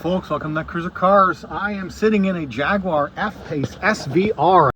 folks, welcome to Netcruzer Cars. I am sitting in a Jaguar F-Pace SVR.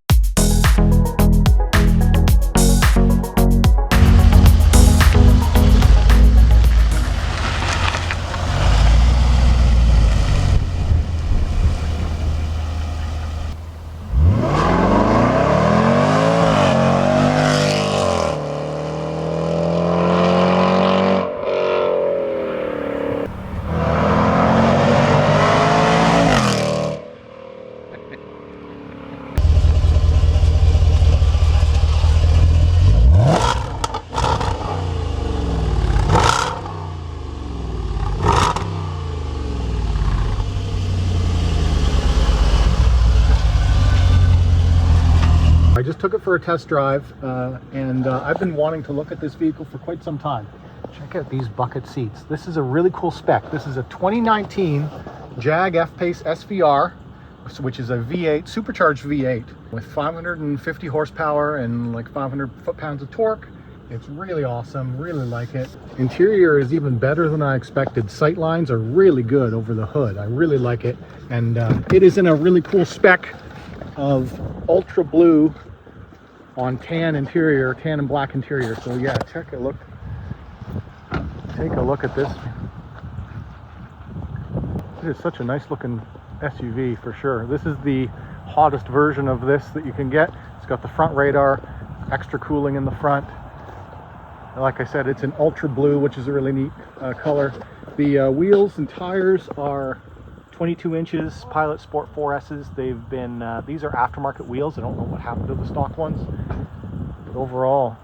I just took it for a test drive and I've been wanting to look at this vehicle for quite some time. Check out these bucket seats. This is a really cool spec. This is a 2019 Jag F-Pace SVR, which is a V8, supercharged V8 with 550 horsepower and like 500 foot-pounds of torque. It's really awesome, really like it. Interior is even better than I expected. Sight lines are really good over the hood. I really like it. And it is in a really cool spec of ultra blue on tan interior, tan and black interior. So yeah, take a look at this. It is such a nice looking SUV for sure. This is the hottest version of this that you can get. It's got the front radar, extra cooling in the front. Like I said, it's an ultra blue, which is a really neat color. The wheels and tires are 22 inches Pilot Sport 4S's. They've been, these are aftermarket wheels. I don't know what happened to the stock ones. But overall,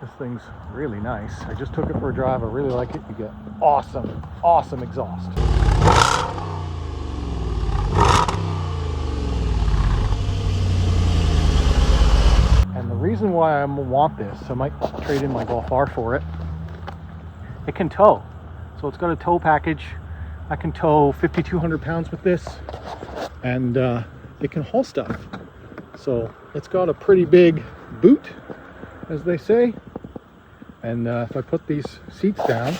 this thing's really nice. I just took it for a drive. I really like it. You get awesome, awesome exhaust. And the reason why I want this, I might trade in my Golf R for it. It can tow. So it's got a tow package. I can tow 5,200 pounds with this, and it can haul stuff. So it's got a pretty big boot, as they say. And if I put these seats down,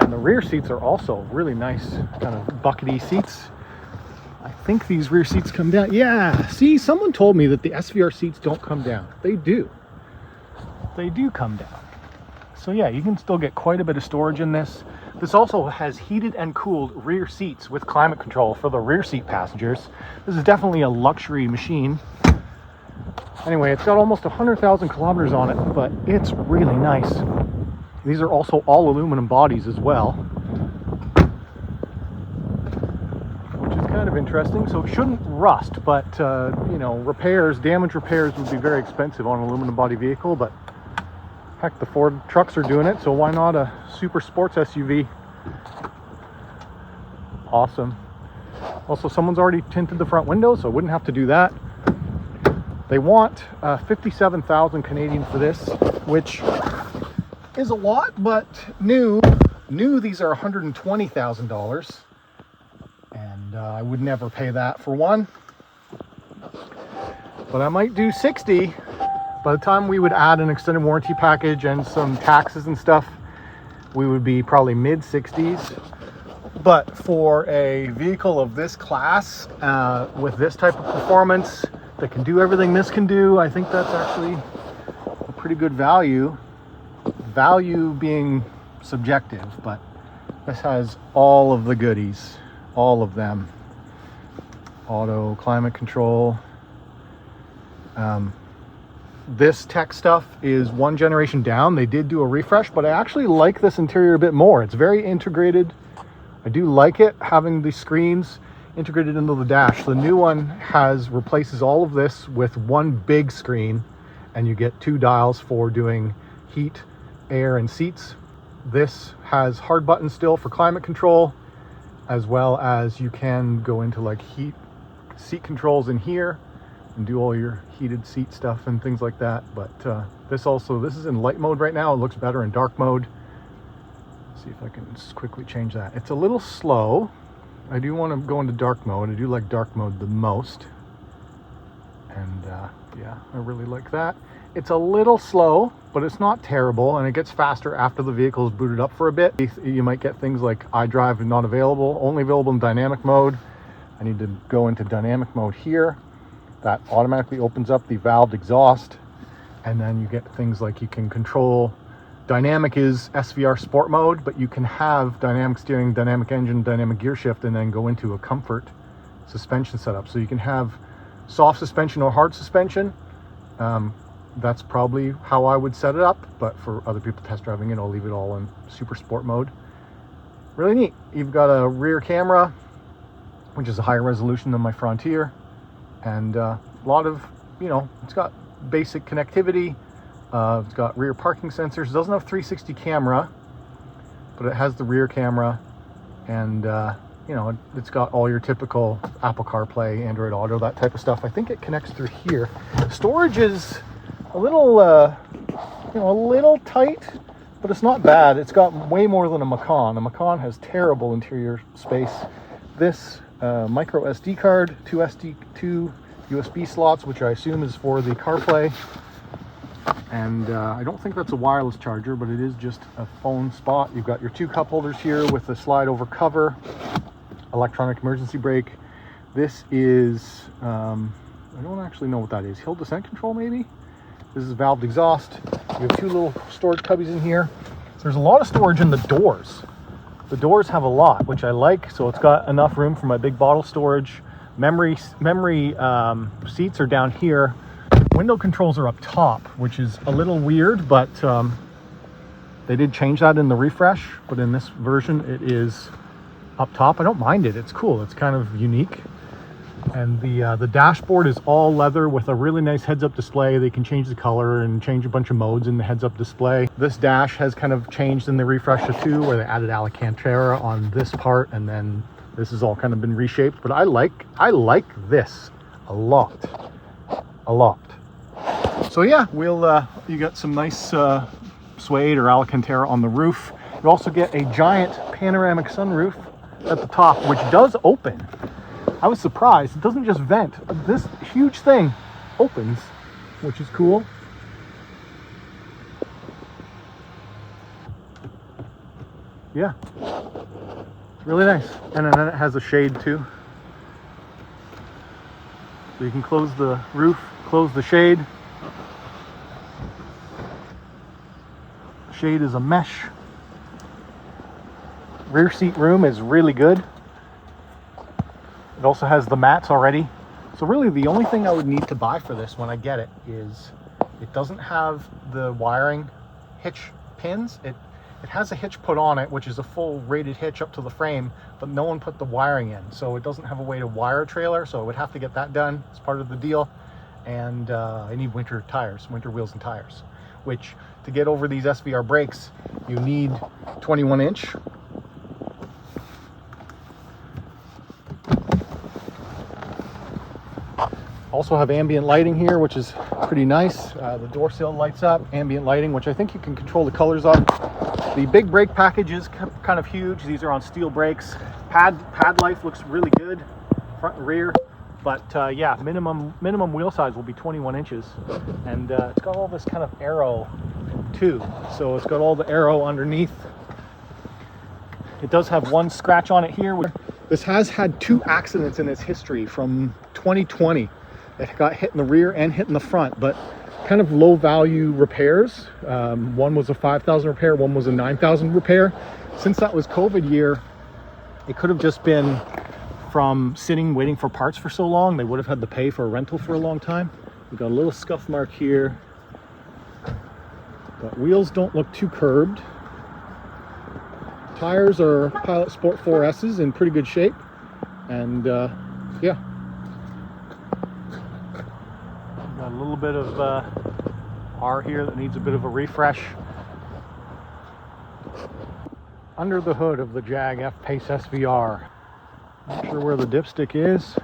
and the rear seats are also really nice, kind of buckety seats. I think these rear seats come down. Yeah, see, someone told me that the SVR seats don't come down. They do. They do come down. So yeah, you can still get quite a bit of storage in this. This also has heated and cooled rear seats with climate control for the rear seat passengers. This is definitely a luxury machine. Anyway, it's got almost 100,000 kilometers on it, but it's really nice. These are also all aluminum bodies as well, which is kind of interesting. So it shouldn't rust, but you know, damage repairs would be very expensive on an aluminum body vehicle, but heck, the Ford trucks are doing it, so why not a super sports SUV? Awesome. Also, someone's already tinted the front windows, so I wouldn't have to do that. They want 57,000 Canadian for this, which is a lot, but new these are $120,000, and I would never pay that for one. But I might do 60. By the time we would add an extended warranty package and some taxes and stuff, we would be probably mid-60s. But for a vehicle of this class, with this type of performance, that can do everything this can do, I think that's actually a pretty good value. Value being subjective, but this has all of the goodies, all of them. Auto, climate control. This tech stuff is one generation down. They did do a refresh, but I actually like this interior a bit more. It's very integrated. I do like it, having the screens integrated into the dash. The new one replaces all of this with one big screen, and you get two dials for doing heat, air, and seats. This has hard buttons still for climate control, as well as you can go into like seat controls in here and do all your heated seat stuff and things like that. But this is in light mode right now. It looks better in dark mode. Let's see if I can just quickly change that. It's a little slow. I do want to go into dark mode. I do like dark mode the most. And yeah, I really like that. It's a little slow, but it's not terrible, and it gets faster after the vehicle is booted up for a bit. You might get things like iDrive not available, only available in dynamic mode. I need to go into dynamic mode here. That automatically opens up the valved exhaust, and then you get things like you can control. Dynamic is SVR sport mode, but you can have dynamic steering, dynamic engine, dynamic gear shift, and then go into a comfort suspension setup. So you can have soft suspension or hard suspension. That's probably how I would set it up, but for other people test driving it, I'll leave it all in super sport mode. Really neat. You've got a rear camera, which is a higher resolution than my Frontier, and a lot of, it's got basic connectivity. It's got rear parking sensors. It doesn't have 360 camera, but it has the rear camera, and it's got all your typical Apple CarPlay, Android Auto, that type of stuff. I think it connects through here. Storage is a little, a little tight, but it's not bad. It's got way more than a Macan. A Macan has terrible interior space. This micro SD card, two USB slots, which I assume is for the CarPlay. And I don't think that's a wireless charger, but it is just a phone spot. You've got your two cup holders here with a slide over cover, electronic emergency brake. This is, I don't actually know what that is. Hill descent control, maybe? This is valved exhaust. You have two little storage cubbies in here. There's a lot of storage in the doors. The doors have a lot, which I like. So it's got enough room for my big bottle storage. Memory seats are down here. Window controls are up top, which is a little weird, but they did change that in the refresh. But in this version, it is up top. I don't mind it. It's cool. It's kind of unique. And the dashboard is all leather with a really nice heads-up display. They can change the color and change a bunch of modes in the heads-up display. This dash has kind of changed in the refresh too, where they added Alcantara on this part, and then this has all kind of been reshaped. But I like this a lot. So yeah, you got some nice suede or Alcantara on the roof. You also get a giant panoramic sunroof at the top, which does open. I was surprised. It doesn't just vent. This huge thing opens, which is cool. Yeah, it's really nice. And then it has a shade too. So you can close the roof, close the shade. Shade is a mesh. Rear seat room is really good. It also has the mats already. So really the only thing I would need to buy for this when I get it is it doesn't have the wiring hitch pins. It has a hitch put on it, which is a full rated hitch up to the frame, but no one put the wiring in. So it doesn't have a way to wire a trailer, so I would have to get that done as part of the deal. And I need winter tires, winter wheels and tires, which to get over these SVR brakes, you need 21-inch. Also have ambient lighting here, which is pretty nice. The door sill lights up, ambient lighting, which I think you can control the colors of. The big brake package is kind of huge. These are on steel brakes. Pad life looks really good, front and rear. But yeah, minimum wheel size will be 21 inches. And it's got all this kind of aero too. So it's got all the aero underneath. It does have one scratch on it here. This has had 2 accidents in its history from 2020. It got hit in the rear and hit in the front, but kind of low value repairs. One was a 5,000 repair, one was a 9,000 repair. Since that was COVID year, it could have just been from sitting waiting for parts for so long. They would have had to pay for a rental for a long time. We've got a little scuff mark here, but wheels don't look too curbed. Tires are Pilot Sport 4S's in pretty good shape, and yeah. Got a little bit of R here that needs a bit of a refresh. Under the hood of the Jag F-Pace SVR. Not sure where the dipstick is.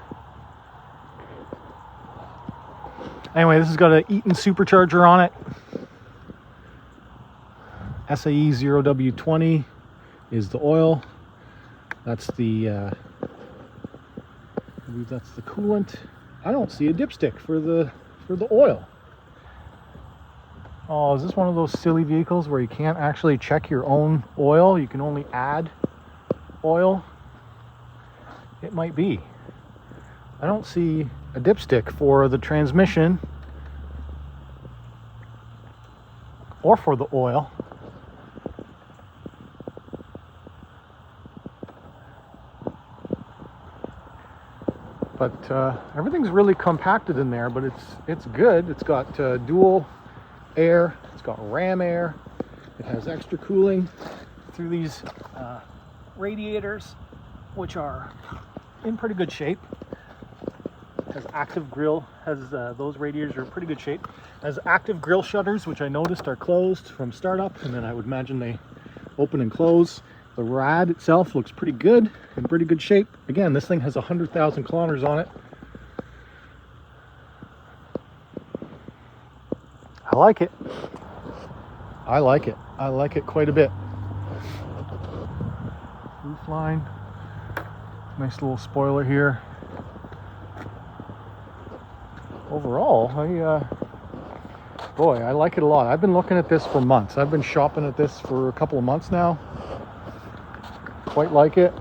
Anyway, this has got an Eaton supercharger on it. SAE 0W20 is the oil. That's the I believe that's the coolant. I don't see a dipstick for the oil. Oh, is this one of those silly vehicles where you can't actually check your own oil? You can only add oil? It might be. I don't see a dipstick for the transmission or for the oil. But everything's really compacted in there, but it's good. It's got dual air, it's got ram air, it has extra cooling through these radiators, which are in pretty good shape. It has active grill, those radiators are in pretty good shape. It has active grill shutters, which I noticed are closed from startup, and then I would imagine they open and close. The rad itself looks pretty good, in pretty good shape. Again, this thing has 100,000 kilometers on it. I like it. I like it. I like it quite a bit. Roof line. Nice little spoiler here. Overall, boy, I like it a lot. I've been looking at this for months. I've been shopping at this for a couple of months now. Quite like it.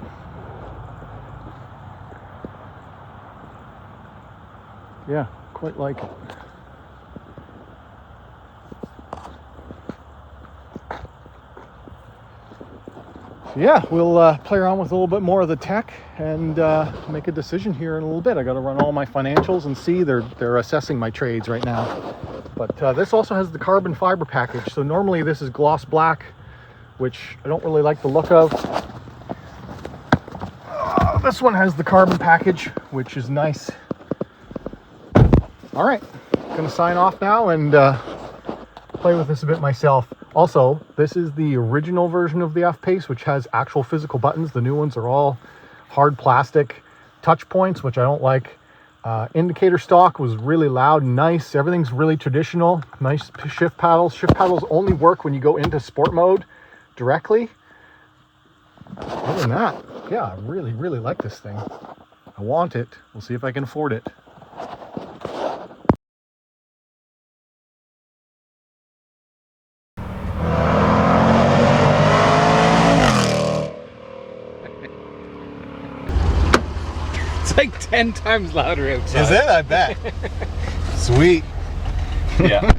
Yeah, quite like it. So yeah, we'll play around with a little bit more of the tech and make a decision here in a little bit. I got to run all my financials and see. They're assessing my trades right now. But this also has the carbon fiber package. So normally this is gloss black, which I don't really like the look of. This one has the carbon package, which is nice. All right, gonna sign off now and play with this a bit myself. Also, this is the original version of the F-Pace, which has actual physical buttons. The new ones are all hard plastic touch points, which I don't like. Indicator stock was really loud and nice. Everything's really traditional. Nice shift paddles. Shift paddles only work when you go into sport mode directly. Other than that, yeah, I really, really like this thing. I want it. We'll see if I can afford it. It's like 10 times louder outside. Is it? I bet. Sweet. Yeah.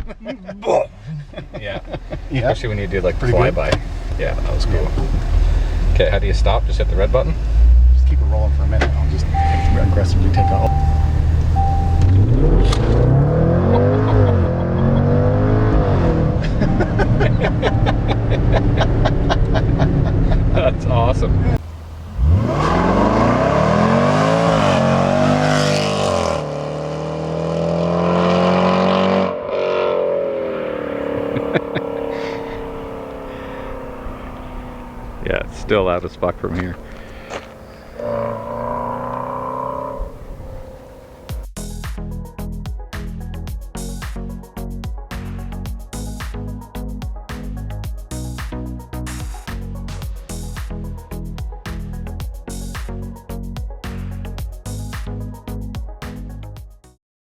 Yeah. Especially when you do like flyby. Yeah, that was cool. Yeah. Okay, how do you stop? Just hit the red button? Just keep it rolling for a minute. I'll just aggressively take off. That's awesome. Yeah, it's still loud as fuck from here.